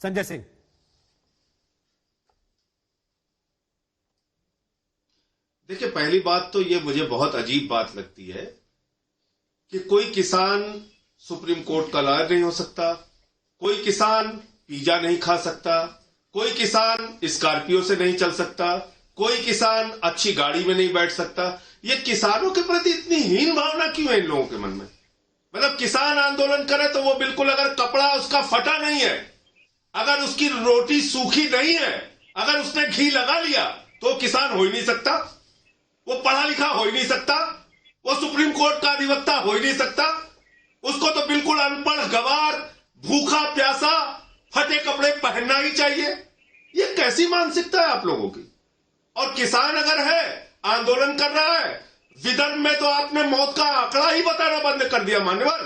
संजय सिंह। देखिए, पहली बात तो ये मुझे बहुत अजीब बात लगती है कि कोई किसान सुप्रीम कोर्ट का लॉयर नहीं हो सकता, कोई किसान पिज्जा नहीं खा सकता, कोई किसान स्कॉर्पियो से नहीं चल सकता, कोई किसान अच्छी गाड़ी में नहीं बैठ सकता। ये किसानों के प्रति इतनी हीन भावना क्यों है इन लोगों के मन में? मतलब किसान आंदोलन करे तो वो बिल्कुल, अगर कपड़ा उसका फटा नहीं है, अगर उसकी रोटी सूखी नहीं है, अगर उसने घी लगा लिया तो किसान हो ही नहीं सकता, वो पढ़ा लिखा हो ही नहीं सकता, वो सुप्रीम कोर्ट का अधिवक्ता हो ही नहीं सकता। उसको तो बिल्कुल अनपढ़, गवार, भूखा प्यासा, फटे कपड़े पहनना ही चाहिए। ये कैसी मानसिकता है आप लोगों की? और किसान अगर है, आंदोलन कर रहा है, विदर्भ में तो आपने मौत का आंकड़ा ही बताना बंद कर दिया मान्यवर।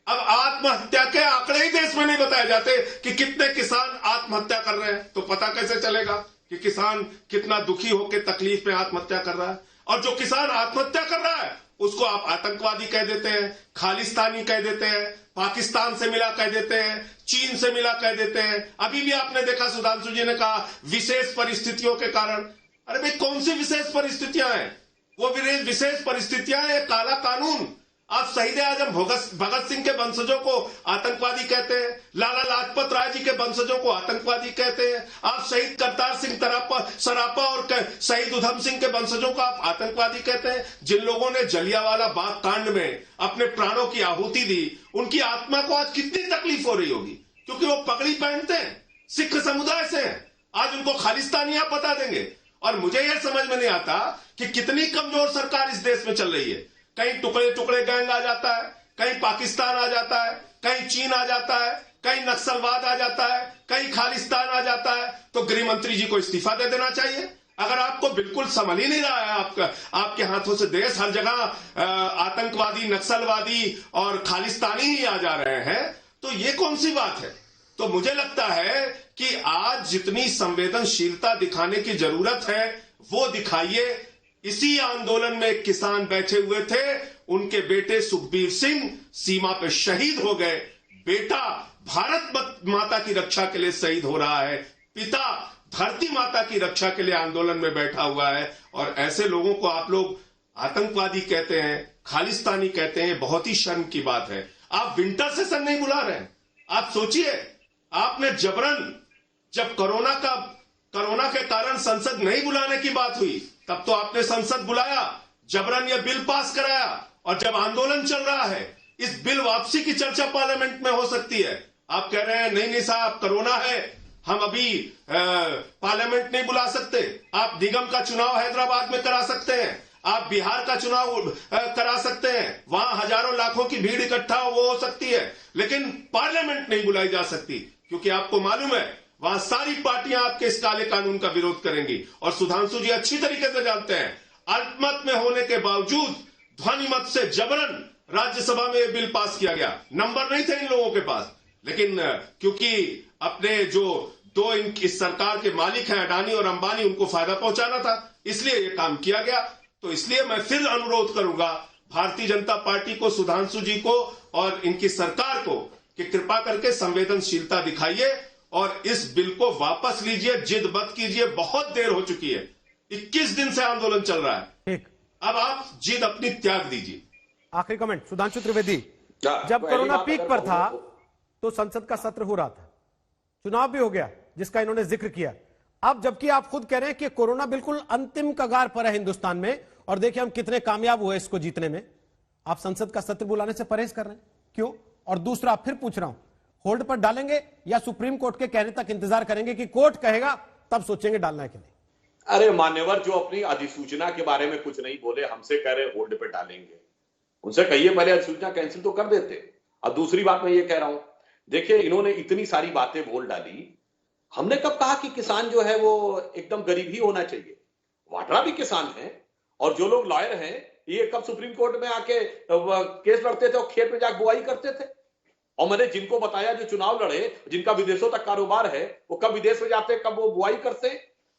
अब आत्महत्या के आंकड़े ही देश में नहीं बताए जाते कि कितने किसान आत्महत्या कर रहे हैं, तो पता कैसे चलेगा कि किसान कितना दुखी होकर तकलीफ में आत्महत्या कर रहा है? और जो किसान आत्महत्या कर रहा है उसको आप आतंकवादी कह देते हैं, खालिस्तानी कह देते हैं, पाकिस्तान से मिला कह देते हैं, चीन से मिला कह देते हैं। अभी भी आपने देखा, सुधांशु जी ने कहा विशेष परिस्थितियों के कारण। अरे भाई, कौन सी विशेष परिस्थितियां हैं? वो विशेष परिस्थितियां हैं काला कानून। आप शहीद आजम भगत सिंह के वंशजों को आतंकवादी कहते हैं, लाला लाजपत राय जी के वंशजों को आतंकवादी कहते हैं, आप शहीद करतार सिंह सरापा और शहीद उधम सिंह के वंशजों को आप आतंकवादी कहते हैं। जिन लोगों ने जलियांवाला बाग कांड में अपने प्राणों की आहुति दी, उनकी आत्मा को आज कितनी तकलीफ हो रही होगी, क्योंकि वो पगड़ी पहनते हैं, सिख समुदाय से हैं। आज उनको खालिस्तानी आप बता देंगे। और मुझे यह समझ में नहीं आता कि कितनी कमजोर सरकार इस देश में चल रही है। कहीं टुकड़े टुकड़े गैंग आ जाता है, कहीं पाकिस्तान आ जाता है, कहीं चीन आ जाता है, कहीं नक्सलवाद आ जाता है, कहीं खालिस्तान आ जाता है। तो गृह मंत्री जी को इस्तीफा दे देना चाहिए। अगर आपको बिल्कुल संभल ही नहीं रहा है, आपके हाथों से देश, हर जगह आतंकवादी, नक्सलवादी और खालिस्तानी ही आ जा रहे हैं, तो ये कौन सी बात है? तो मुझे लगता है कि आज जितनी संवेदनशीलता दिखाने की जरूरत है वो दिखाइए। इसी आंदोलन में एक किसान बैठे हुए थे, उनके बेटे सुखबीर सिंह सीमा पे शहीद हो गए। बेटा भारत माता की रक्षा के लिए शहीद हो रहा है, पिता धरती माता की रक्षा के लिए आंदोलन में बैठा हुआ है। और ऐसे लोगों को आप लोग आतंकवादी कहते हैं, खालिस्तानी कहते हैं। बहुत ही शर्म की बात है। आप विंटर सेशन नहीं बुला रहे हैं। आप सोचिए, आपने जबरन, जब कोरोना के कारण संसद नहीं बुलाने की बात हुई, तब तो आपने संसद बुलाया, जबरन यह बिल पास कराया। और जब आंदोलन चल रहा है, इस बिल वापसी की चर्चा पार्लियामेंट में हो सकती है। आप कह रहे हैं नहीं साहब, कोरोना है, हम अभी पार्लियामेंट नहीं बुला सकते। आप निगम का चुनाव हैदराबाद में करा सकते हैं, आप बिहार का चुनाव करा सकते हैं, वहां हजारों लाखों की भीड़ इकट्ठा हो सकती है, लेकिन पार्लियामेंट नहीं बुलाई जा सकती, क्योंकि आपको मालूम है वहां सारी पार्टियां आपके इस काले कानून का विरोध करेंगी। और सुधांशु जी अच्छी तरीके से जानते हैं, अल्पमत में होने के बावजूद ध्वनि मत से जबरन राज्यसभा में यह बिल पास किया गया। नंबर नहीं थे इन लोगों के पास, लेकिन क्योंकि अपने जो दो इस सरकार के मालिक हैं, अडानी और अंबानी, उनको फायदा पहुंचाना था, इसलिए यह काम किया गया। तो इसलिए मैं फिर अनुरोध करूंगा भारतीय जनता पार्टी को, सुधांशु जी को और इनकी सरकार को कि कृपा करके संवेदनशीलता दिखाइए और इस बिल को वापस लीजिए, जिद मत कीजिए। बहुत देर हो चुकी है, 21 दिन से आंदोलन चल रहा है, अब आप जिद अपनी त्याग दीजिए। आखिरी कमेंट सुधांशु त्रिवेदी। जब कोरोना पीक पर था तो संसद का सत्र हो रहा था, चुनाव भी हो गया जिसका इन्होंने जिक्र किया। अब जबकि आप खुद कह रहे हैं कि कोरोना बिल्कुल अंतिम कगार पर है हिंदुस्तान में, और देखिए हम कितने कामयाब हुए इसको जीतने में, आप संसद का सत्र बुलाने से परहेज कर रहे हैं, क्यों? और दूसरा, फिर पूछ रहा हूं, होल्ड पर डालेंगे या सुप्रीम कोर्ट के कहने तक इंतजार करेंगे कि कोर्ट कहेगा तब सोचेंगे डालना है कि नहीं? अरे मान्यवर, जो अपनी अधिसूचना के बारे में कुछ नहीं बोले, हमसे कह रहे होल्ड पे डालेंगे। उनसे कहिए पहले अधिसूचना कैंसिल तो कर देते। अब दूसरी बात मैं ये कह रहा हूं, देखिए इन्होंने इतनी सारी बातें बोल डाली। हमने कब कहा कि किसान जो है वो एकदम गरीब ही होना चाहिए? वाड्रा भी किसान है, और जो लोग लॉयर हैं ये कब सुप्रीम कोर्ट में आके केस लड़ते थे और खेत में जाकर बुआई करते थे। और मैंने जिनको बताया जो चुनाव लड़े, जिनका विदेशों तक कारोबार है, वो कब विदेश में जाते, कब वो बुआई करते।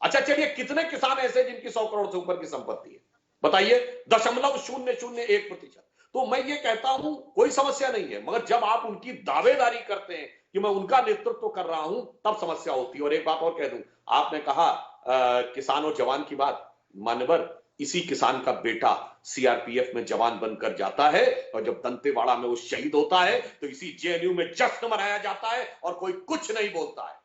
अच्छा चलिए, कितने किसान ऐसे जिनकी 100 करोड़ से ऊपर की संपत्ति है, बताइए? 0.001%। तो मैं ये कहता हूं कोई समस्या नहीं है, मगर जब आप उनकी दावेदारी करते हैं कि मैं उनका नेतृत्व कर रहा हूं, तब समस्या होती है। और एक बात और कह दूं, आपने कहा किसान और जवान की बात, मान्यवर, इसी किसान का बेटा सीआरपीएफ में जवान बनकर जाता है, और जब दंतेवाड़ा में वो शहीद होता है तो इसी जेएनयू में जश्न मनाया जाता है और कोई कुछ नहीं बोलता है।